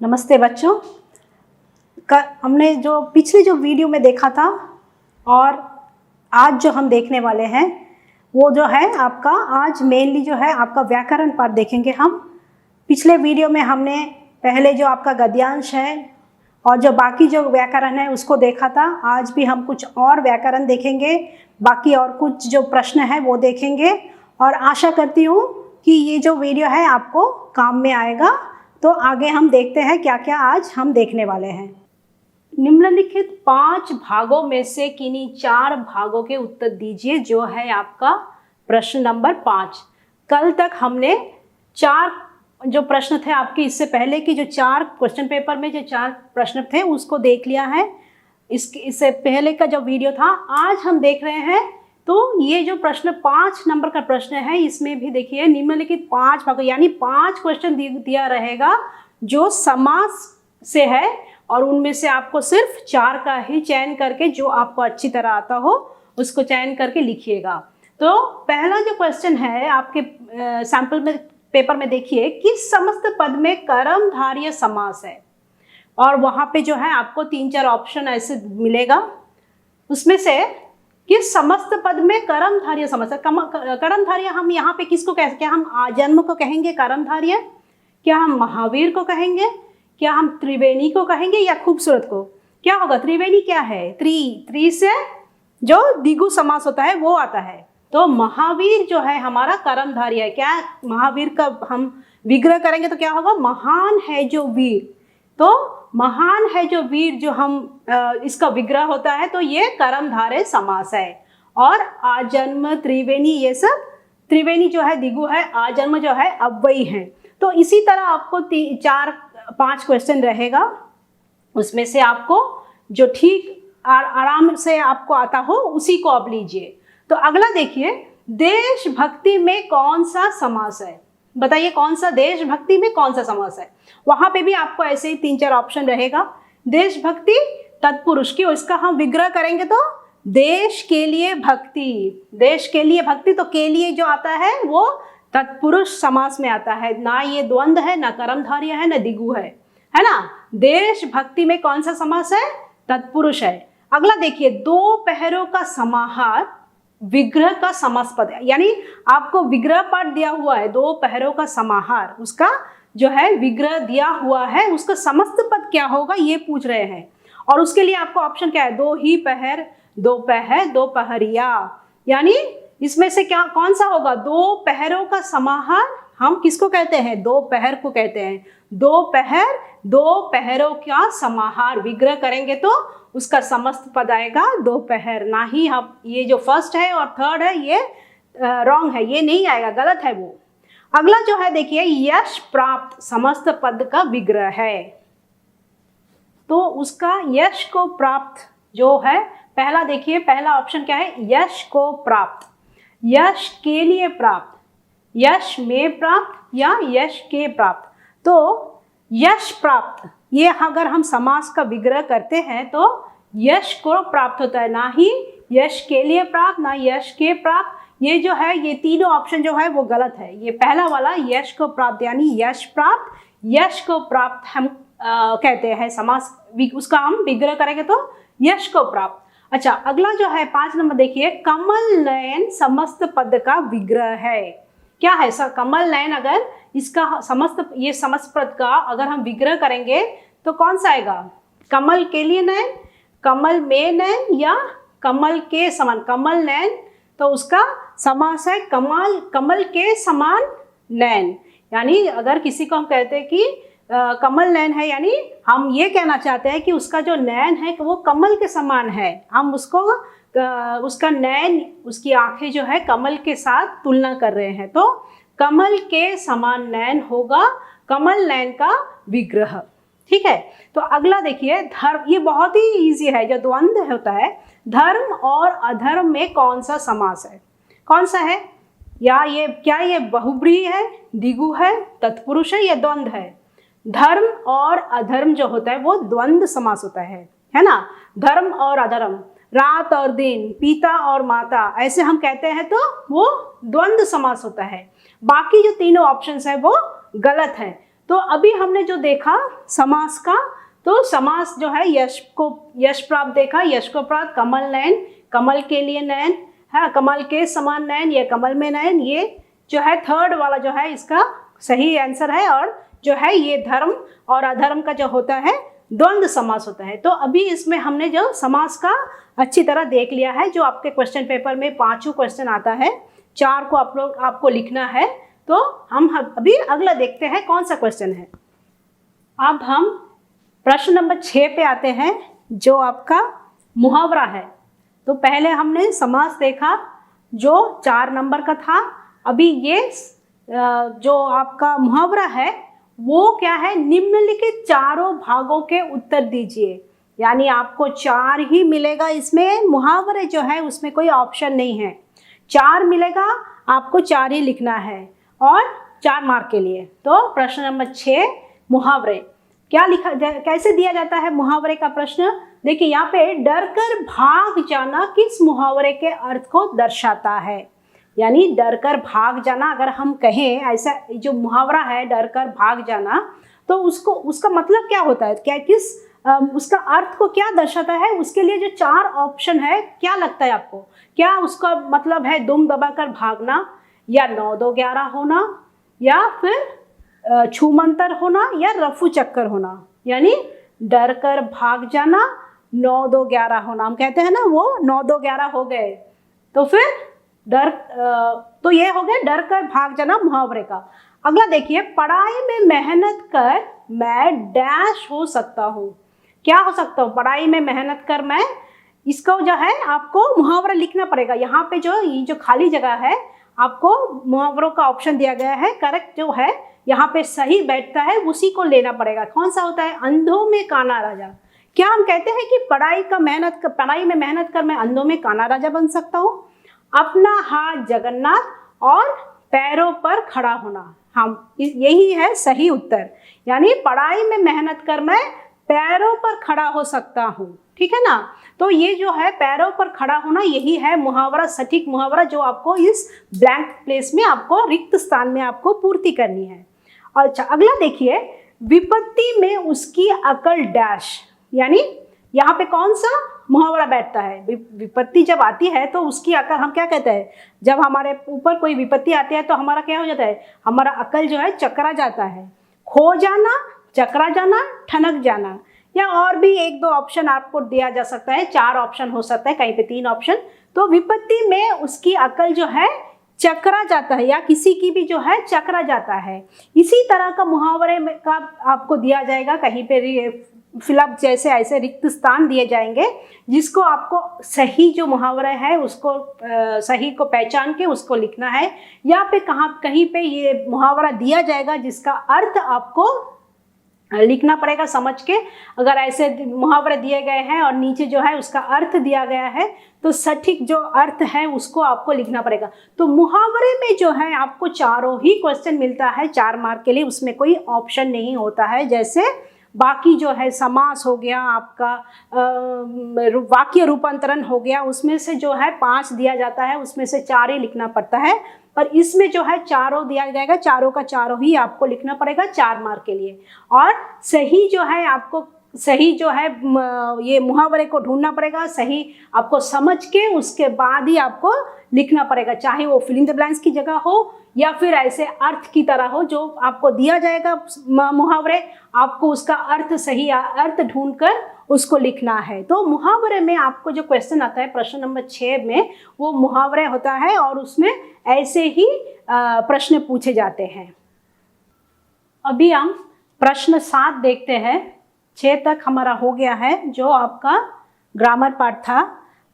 नमस्ते बच्चों। हमने जो पिछले जो वीडियो में देखा था और आज जो हम देखने वाले हैं वो जो है आपका आज मेनली जो है आपका व्याकरण पाठ देखेंगे हम। पिछले वीडियो में हमने पहले जो आपका गद्यांश है और जो बाकी जो व्याकरण है उसको देखा था। आज भी हम कुछ और व्याकरण देखेंगे, बाकी और कुछ जो प्रश्न है वो देखेंगे और आशा करती हूँ कि ये जो वीडियो है आपको काम में आएगा। तो आगे हम देखते हैं क्या क्या आज हम देखने वाले हैं। निम्नलिखित 5 भागों में से किन्हीं 4 भागों के उत्तर दीजिए, जो है आपका प्रश्न नंबर 5। कल तक हमने 4 जो प्रश्न थे आपके इससे पहले की जो 4 क्वेश्चन पेपर में जो 4 प्रश्न थे उसको देख लिया है। इससे पहले का जो वीडियो था आज हम देख रहे हैं। तो ये जो प्रश्न 5 नंबर का प्रश्न है इसमें भी देखिए निम्नलिखित 5 भागों यानी 5 क्वेश्चन दिया रहेगा जो समास से है और उनमें से आपको सिर्फ 4 का ही चयन करके जो आपको अच्छी तरह आता हो उसको चयन करके लिखिएगा। तो पहला जो क्वेश्चन है आपके सैंपल में पेपर में देखिए किस समस्त पद में कर्मधारय समास है, और वहाँ पे जो है आपको 3-4 ऑप्शन ऐसे मिलेगा। उसमें से किस समस्त पद में कर्मधारय समास है। कर्मधारय हम यहाँ पे किसको कह सकते हैं? क्या हम आजन्म को कहेंगे कर्मधारय, क्या हम महावीर को कहेंगे, क्या हम त्रिवेणी को कहेंगे या खूबसूरत को? क्या होगा? त्रिवेणी क्या है? त्रि से जो द्विगु समास होता है वो आता है। तो महावीर जो है हमारा कर्मधारय है। क्या महावीर का हम विग्रह करेंगे तो क्या होगा? महान है जो वीर। तो महान है जो वीर जो हम इसका विग्रह होता है तो ये कर्मधारय समास है। और आजन्म त्रिवेणी ये सब, त्रिवेणी जो है द्विगु है, आजन्म जो है अव्ययी है। तो इसी तरह आपको 4-5 क्वेश्चन रहेगा। उसमें से आपको जो ठीक आराम से आपको आता हो उसी को आप लीजिए। तो अगला देखिए, देशभक्ति में कौन सा समास है? बताइए कौन सा देशभक्ति में कौन सा समास है? वहां पे भी आपको ऐसे ही 3-4 ऑप्शन रहेगा। देशभक्ति तत्पुरुष की, इसका हम विग्रह करेंगे तो देश के लिए भक्ति। देश के लिए भक्ति, तो के लिए जो आता है वो तत्पुरुष समास में आता है। ना ये द्वंद्व है, ना कर्मधारय है, ना द्विगु है ना। देशभक्ति में कौन सा समास है? तत्पुरुष है। अगला देखिए, दो पहरों का समाहार विग्रह का समास पद है। यानी आपको विग्रह पाठ दिया हुआ है, दो पहरों का समाहार, उसका जो है विग्रह दिया हुआ है, उसका समस्त पद क्या होगा ये पूछ रहे हैं। और उसके लिए आपको ऑप्शन क्या है? दो ही पहर, दो पहर, दो पहरिया। यानी इसमें से क्या कौन सा होगा? दो पहरों का समाहार हम किसको कहते हैं? दो पहर को कहते हैं। दो पहर, दो पहरों का समाहार विग्रह करेंगे तो उसका समस्त पद आएगा दो पहर। ना ही हम ये जो फर्स्ट है और थर्ड है ये रॉन्ग है, ये नहीं आएगा, गलत है वो। अगला जो है देखिए, यश प्राप्त समस्त पद का विग्रह है। तो उसका यश को प्राप्त जो है, पहला देखिए पहला ऑप्शन क्या है? यश को प्राप्त, यश के लिए प्राप्त, यश में प्राप्त या यश के प्राप्त। तो यश प्राप्त, ये अगर हम समास का विग्रह करते हैं तो यश को प्राप्त होता है, ना ही यश के लिए प्राप्त, ना यश के प्राप्त। ये जो है ये तीनों ऑप्शन जो है वो गलत है। ये पहला वाला यश को प्राप्त यानी यश प्राप्त, यश को प्राप्त हम कहते हैं समास, उसका हम विग्रह करेंगे तो यश को प्राप्त। अच्छा, अगला जो है 5 नंबर देखिए, कमल नयन समस्त पद का विग्रह है। क्या है सर? कमल नयन, अगर इसका समस्त ये समस्त पद का अगर हम विग्रह करेंगे तो कौन सा आएगा? कमल के लिए नयन, कमल में नयन या कमल के समान? कमल नयन तो उसका समास है कमल, कमल के समान नयन। यानी अगर किसी को हम कहते हैं कि कमल नयन है, यानी हम ये कहना चाहते हैं कि उसका जो नयन है वो कमल के समान है। हम उसको उसका नयन, उसकी आंखें जो है कमल के साथ तुलना कर रहे हैं। तो कमल के समान नयन होगा कमल नयन का विग्रह। ठीक है। तो अगला देखिए, धर्म, ये बहुत ही इजी है। जो द्वंद्व होता है, धर्म और अधर्म में कौन सा समास है? कौन सा है? या ये क्या ये बहुब्रीहि है, द्विगु है, तत्पुरुष है या द्वंद्व है? धर्म और अधर्म जो होता है वो द्वंद्व समास होता है ना। धर्म और अधर्म, रात और दिन, पिता और माता, ऐसे हम कहते हैं तो वो द्वंद्व समास होता है। बाकी जो तीनों ऑप्शंस है वो गलत है। तो अभी हमने जो देखा समास का, तो समास जो है यश प्राप्त देखा, यश को प्राप्त, कमल नयन, कमल के लिए नयन है, कमल के समान नयन या कमल में नयन, ये जो है थर्ड वाला जो है इसका सही आंसर है। और जो है ये धर्म और अधर्म का जो होता है द्वंद्व समास होता है। तो अभी इसमें हमने जो समास का अच्छी तरह देख लिया है। जो आपके क्वेश्चन पेपर में 5 क्वेश्चन आता है, 4 को आपको लिखना है। तो हम अभी अगला देखते हैं कौन सा क्वेश्चन है। अब हम प्रश्न नंबर 6 पे आते हैं, जो आपका मुहावरा है। तो पहले हमने समास देखा जो 4 नंबर का था। अभी ये जो आपका मुहावरा है वो क्या है, निम्नलिखित चारों भागों के उत्तर दीजिए। यानी आपको 4 ही मिलेगा, इसमें मुहावरे जो है उसमें कोई ऑप्शन नहीं है। 4 मिलेगा, आपको 4 ही लिखना है और 4 मार्क के लिए। तो प्रश्न नंबर 6 मुहावरे क्या लिखा, कैसे दिया जाता है मुहावरे का प्रश्न। देखिए यहाँ पे डर कर भाग जाना किस मुहावरे के अर्थ को दर्शाता है। यानी डर कर भाग जाना, अगर हम कहें ऐसा जो मुहावरा है डर कर भाग जाना, तो उसका मतलब क्या होता है, क्या उसका अर्थ को क्या दर्शाता है। उसके लिए जो 4 ऑप्शन है, क्या लगता है आपको, क्या उसका मतलब है दुम दबाकर भागना, या 9-2-11 होना, या फिर छूमंतर होना, या रफू चक्कर होना। यानी डर कर भाग जाना, 9-2-11 होना। हम कहते हैं ना वो 9-2-11 हो गए, तो फिर तो ये हो गया डर कर भाग जाना मुहावरे का। अगला देखिए, पढ़ाई में मेहनत कर मैं डैश हो सकता हूँ। क्या हो सकता हूँ, पढ़ाई में मेहनत कर मैं, इसको जो है आपको मुहावरा लिखना पड़ेगा। यहाँ पे ये जो खाली जगह है आपको मुहावरों का ऑप्शन दिया गया है। करेक्ट जो है यहाँ पे सही बैठता है उसी को लेना पड़ेगा। कौन सा होता है, अंधों में काना राजा। क्या हम कहते हैं कि पढ़ाई में मेहनत कर मैं अंधों में काना राजा बन सकता हूँ। अपना हाथ जगन्नाथ और पैरों पर खड़ा होना, हम यही है सही उत्तर। यानी पढ़ाई में मेहनत कर मैं पैरों पर खड़ा हो सकता हूँ, ठीक है ना। तो ये जो है पैरों पर खड़ा होना, यही है मुहावरा, सटीक मुहावरा, जो आपको इस ब्लैंक प्लेस में, आपको रिक्त स्थान में आपको पूर्ति करनी है। अच्छा अगला देखिए, विपत्ति में उसकी अकल डैश। यानी यहाँ पे कौन सा मुहावरा बैठता है, विपत्ति जब आती है तो उसकी अकल, हम क्या कहते हैं, जब हमारे ऊपर कोई विपत्ति आती है तो हमारा क्या हो जाता है, हमारा अकल जो है चकरा जाता है। खो जाना, चकरा जाना, ठनक जाना, या और भी 1-2 ऑप्शन आपको दिया जा सकता है। 4 ऑप्शन हो सकता है, कहीं पे 3 ऑप्शन। तो विपत्ति में उसकी अकल जो है चकरा जाता है, या किसी की भी जो है चकरा जाता है। इसी तरह का मुहावरे में का आपको दिया जाएगा, कहीं पे फिलअप जैसे ऐसे रिक्त स्थान दिए जाएंगे, जिसको आपको सही जो मुहावरा है उसको सही को पहचान के उसको लिखना है। या फिर कहीं पे ये मुहावरा दिया जाएगा जिसका अर्थ आपको लिखना पड़ेगा समझ के। अगर ऐसे मुहावरे दिए गए हैं और नीचे जो है उसका अर्थ दिया गया है, तो सटीक जो अर्थ है उसको आपको लिखना पड़ेगा। तो मुहावरे में जो है आपको 4 ही क्वेश्चन मिलता है 4 मार्क के लिए, उसमें कोई ऑप्शन नहीं होता है। जैसे बाकी जो है समास हो गया, आपका वाक्य रूपांतरण हो गया, उसमें से जो है 5 दिया जाता है, उसमें से 4 ही लिखना पड़ता है। पर इसमें जो है 4 दिया जाएगा, 4 ही आपको लिखना पड़ेगा 4 मार्क के लिए। और सही जो है आपको सही जो है ये मुहावरे को ढूंढना पड़ेगा, सही आपको समझ के उसके बाद ही आपको लिखना पड़ेगा, चाहे वो फिल इन द ब्लैंक्स की जगह हो या फिर ऐसे अर्थ की तरह हो। जो आपको दिया जाएगा मुहावरे, आपको उसका अर्थ सही अर्थ ढूंढकर उसको लिखना है। तो मुहावरे में आपको जो क्वेश्चन आता है प्रश्न नंबर 6 में, वो मुहावरे होता है और उसमें ऐसे ही प्रश्न पूछे जाते हैं। अभी हम प्रश्न 7 देखते हैं। 6 तक हमारा हो गया है जो आपका ग्रामर पार्ट था।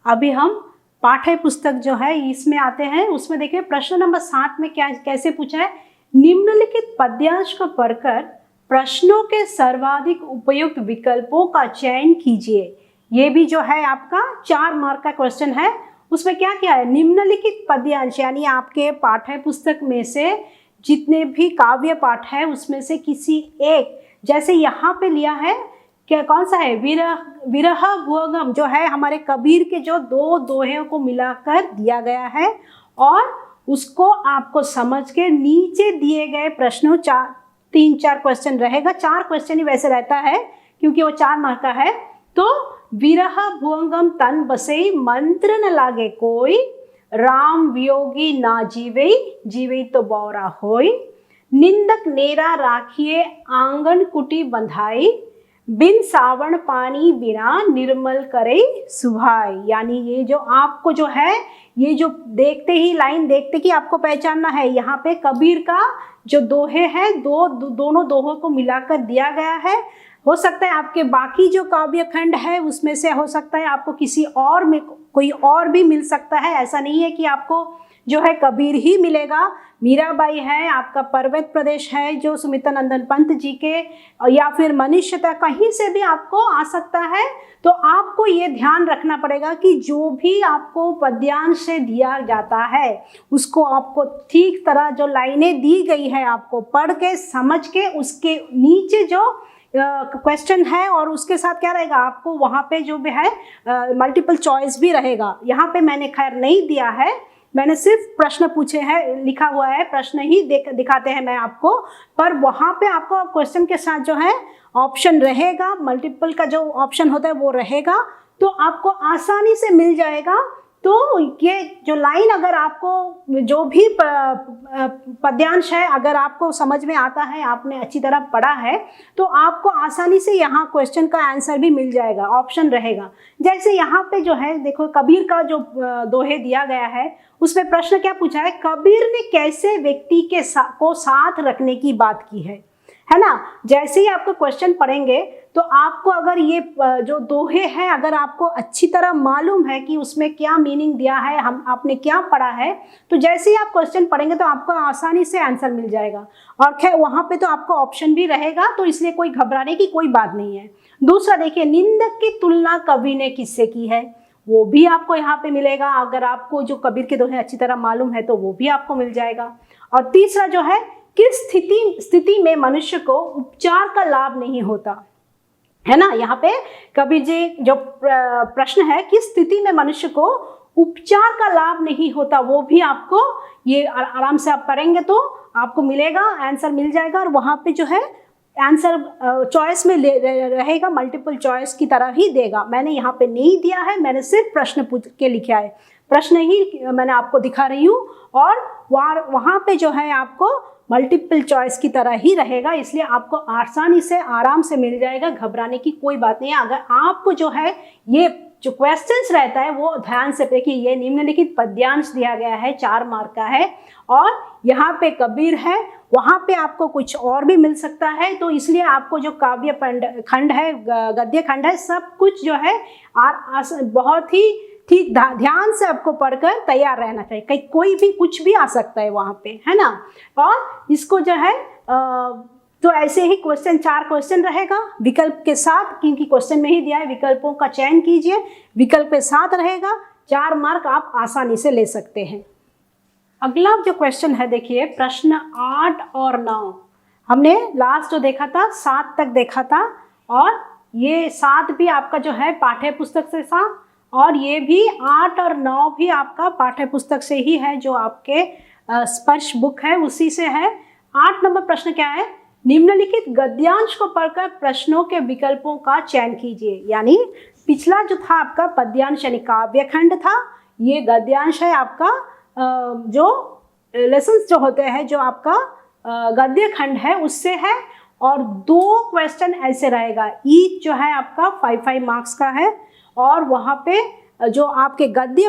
अभी हम पाठ्य पुस्तक जो है इसमें आते हैं। उसमें देखिए प्रश्न नंबर 7 में कैसे पूछा है, निम्नलिखित पद्यांश को पढ़कर प्रश्नों के सर्वाधिक उपयुक्त विकल्पों का चयन कीजिए। ये भी जो है आपका 4 मार्क का क्वेश्चन है। उसमें क्या क्या है, निम्नलिखित पद्यांश, यानी आपके पाठ्य पुस्तक में से जितने भी काव्य पाठ है उसमें से किसी एक, जैसे यहाँ पे लिया है क्या, कौन सा है, विरह भुवगम, जो है हमारे कबीर के जो 2 दोहें को मिलाकर दिया गया है। और उसको आपको समझ के नीचे दिए गए प्रश्नों 3-4 क्वेश्चन रहेगा, 4 क्वेश्चन ही वैसे रहता है क्योंकि वो 4 मार्क का है। तो विरह भुवंगम तन बसे मंत्र न लागे कोई, राम वियोगी ना जीवे जीवे तो बौरा होई, निंदक नेरा राखिए आंगन कुटी बंधाई, बिन सावन पानी बिना निर्मल करे सुभाई। यानी ये जो आपको जो है, ये जो देखते ही लाइन देखते कि आपको पहचानना है, यहाँ पे कबीर का जो दोहे है दोनों दोहों को मिलाकर दिया गया है। हो सकता है आपके बाकी जो काव्य खंड है उसमें से हो सकता है आपको किसी और में कोई और भी मिल सकता है। ऐसा नहीं है कि आपको जो है कबीर ही मिलेगा, मीराबाई है, आपका पर्वत प्रदेश है जो सुमित्रानंदन पंत जी के, या फिर मनुष्यता, कहीं से भी आपको आ सकता है। तो आपको ये ध्यान रखना पड़ेगा कि जो भी आपको पद्यांश से दिया जाता है उसको आपको ठीक तरह जो लाइनें दी गई है आपको पढ़ के समझ के, उसके नीचे जो क्वेश्चन है और उसके साथ क्या रहेगा आपको वहाँ पे जो भी है मल्टीपल चॉइस भी रहेगा। यहाँ पे मैंने खैर नहीं दिया है, मैंने सिर्फ प्रश्न पूछे हैं, लिखा हुआ है प्रश्न ही दिखाते हैं मैं आपको, पर वहाँ पे आपको क्वेश्चन के साथ जो है ऑप्शन रहेगा, मल्टीपल का जो ऑप्शन होता है वो रहेगा, तो आपको आसानी से मिल जाएगा। तो ये जो लाइन अगर आपको जो भी पद्यांश है अगर आपको समझ में आता है, आपने अच्छी तरह पढ़ा है, तो आपको आसानी से यहाँ क्वेश्चन का आंसर भी मिल जाएगा, ऑप्शन रहेगा। जैसे यहाँ पे जो है देखो कबीर का जो दोहे दिया गया है उसमें प्रश्न क्या पूछा है, कबीर ने कैसे व्यक्ति के को साथ रखने की बात की है ना। जैसे ही आपको क्वेश्चन पढ़ेंगे तो आपको अगर ये जो दोहे हैं अगर आपको अच्छी तरह मालूम है कि उसमें क्या मीनिंग दिया है, आपने क्या पढ़ा है, तो जैसे ही आप क्वेश्चन पढ़ेंगे तो आपको आसानी से आंसर मिल जाएगा। और खैर वहाँ पे तो आपको ऑप्शन भी रहेगा, तो इसलिए कोई घबराने की कोई बात नहीं है। दूसरा देखिए, निंदक की तुलना कवि ने किससे की है, वो भी आपको यहाँ पे मिलेगा। अगर आपको जो कबीर के दोहे अच्छी तरह मालूम है तो वो भी आपको मिल जाएगा। और तीसरा जो है, किस स्थिति में मनुष्य को उपचार का लाभ नहीं होता, है ना। यहाँ पे कबीर जी जो प्रश्न है, किस स्थिति में मनुष्य को उपचार का लाभ नहीं होता, वो भी आपको ये आराम से आप पढ़ेंगे तो आपको मिलेगा, आंसर मिल जाएगा। और वहाँ पे जो है आंसर चॉइस में रहेगा, मल्टीपल चॉइस की तरह ही देगा। मैंने यहाँ पे नहीं दिया है, मैंने सिर्फ प्रश्न पूछ के लिखा है, प्रश्न ही मैंने आपको दिखा रही हूँ। और वहाँ पे जो है आपको मल्टीपल चॉइस की तरह ही रहेगा, इसलिए आपको आसानी से आराम से मिल जाएगा, घबराने की कोई बात नहीं है। अगर आपको जो है ये जो क्वेश्चंस रहता है वो ध्यान से देखिए, ये निम्नलिखित पद्यांश दिया गया है, 4 मार्क का है, और यहाँ पे कबीर है, वहाँ पे आपको कुछ और भी मिल सकता है। तो इसलिए आपको जो काव्य खंड है, गद्य खंड है, सब कुछ जो है बहुत ही ठीक ध्यान से आपको पढ़कर तैयार रहना चाहिए, कहीं कोई भी कुछ भी आ सकता है वहाँ पे, है ना। और इसको जो है तो ऐसे ही क्वेश्चन 4 क्वेश्चन रहेगा विकल्प के साथ, क्योंकि क्वेश्चन में ही दिया है, विकल्पों का चयन कीजिए, विकल्प के साथ रहेगा, 4 मार्क आप आसानी से ले सकते हैं। अगला जो क्वेश्चन है देखिए, प्रश्न 8 और 9, हमने लास्ट जो देखा था 7 तक देखा था, और ये 7 भी आपका जो है पाठ्य पुस्तक से था, और ये भी 8 और 9 भी आपका पाठ्य पुस्तक से ही है, जो आपके स्पर्श बुक है उसी से है। 8 नंबर प्रश्न क्या है, निम्नलिखित गद्यांश को पढ़कर प्रश्नों के विकल्पों का चयन कीजिए। यानी पिछला जो था आपका पद्यांश यानी काव्य खंड था, ये गद्यांश है आपका जो लेसन्स जो होते हैं, जो आपका गद्य खंड है उससे है। और 2 क्वेश्चन ऐसे रहेगा, ईच जो है आपका 5 मार्क्स का है, और वहाँ पे जो आपके गद्य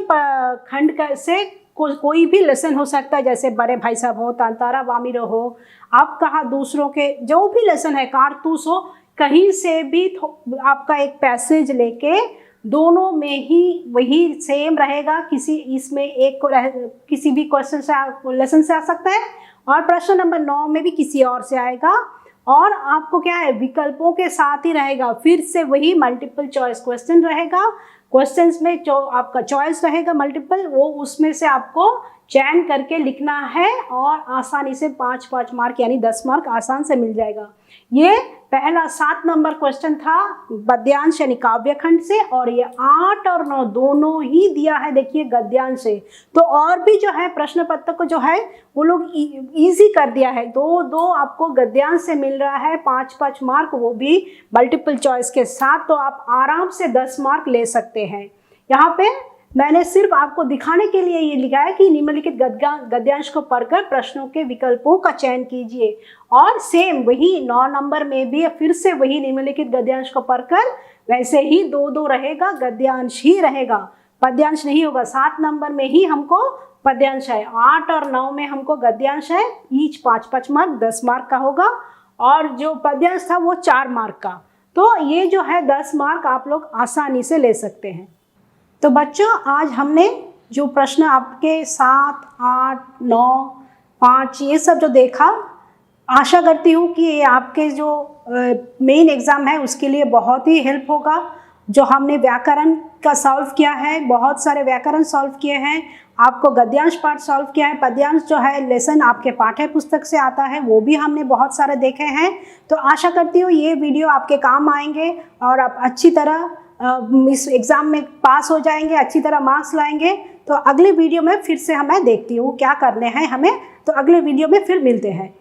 खंड का से कोई भी लेसन हो सकता है, जैसे बड़े भाई साहब हो, तांतारा वामिरो हो, आप कहा दूसरों के जो भी लेसन है, कारतूस हो, कहीं से भी आपका एक पैसेज लेके दोनों में ही वही सेम रहेगा, किसी इसमें एक को किसी भी क्वेश्चन से लेसन से आ सकता है, और प्रश्न नंबर 9 में भी किसी और से आएगा। और आपको क्या है, विकल्पों के साथ ही रहेगा, फिर से वही मल्टीपल चॉइस क्वेश्चन रहेगा, क्वेश्चंस में जो आपका चॉइस रहेगा मल्टीपल, वो उसमें से आपको चयन करके लिखना है और आसानी से 5-5 मार्क यानी 10 मार्क आसान से मिल जाएगा। ये पहला 7 नंबर क्वेश्चन था पद्यांश यानी काव्य खंड से, और ये 8 और 9 दोनों ही दिया है देखिए गद्यांश से। तो और भी जो है प्रश्न पत्र को जो है वो लोग इजी कर दिया है, 2-2 आपको गद्यांश से मिल रहा है, 5-5 मार्क, वो भी मल्टीपल चॉइस के साथ। तो आप आराम से 10 मार्क ले सकते हैं। यहाँ पे मैंने सिर्फ आपको दिखाने के लिए ये लिखा है कि निम्नलिखित गद्यांश को पढ़कर प्रश्नों के विकल्पों का चयन कीजिए। और सेम वही 9 नंबर में भी फिर से वही निम्नलिखित गद्यांश को पढ़कर वैसे ही 2-2 रहेगा, गद्यांश ही रहेगा, पद्यांश नहीं होगा। 7 नंबर में ही हमको पद्यांश है, 8 और 9 में हमको गद्यांश है, ईच 5-5 मार्क 10 मार्क का होगा, और जो पद्यांश था वो 4 मार्क का। तो ये जो है 10 मार्क आप लोग आसानी से ले सकते हैं। तो बच्चों आज हमने जो प्रश्न आपके 7, 8, 9, 5 ये सब जो देखा, आशा करती हूँ कि ये आपके जो मेन एग्ज़ाम है उसके लिए बहुत ही हेल्प होगा। जो हमने व्याकरण का सॉल्व किया है, बहुत सारे व्याकरण सॉल्व किए हैं, आपको गद्यांश पाठ सॉल्व किया है, पद्यांश जो है लेसन आपके पाठ्य पुस्तक से आता है वो भी हमने बहुत सारे देखे हैं। तो आशा करती हूँ ये वीडियो आपके काम आएंगे और आप अच्छी तरह इस एग्ज़ाम में पास हो जाएंगे, अच्छी तरह मार्क्स लाएंगे। तो अगले वीडियो में फिर से मैं देखती हूँ क्या करने हैं हमें, तो अगले वीडियो में फिर मिलते हैं।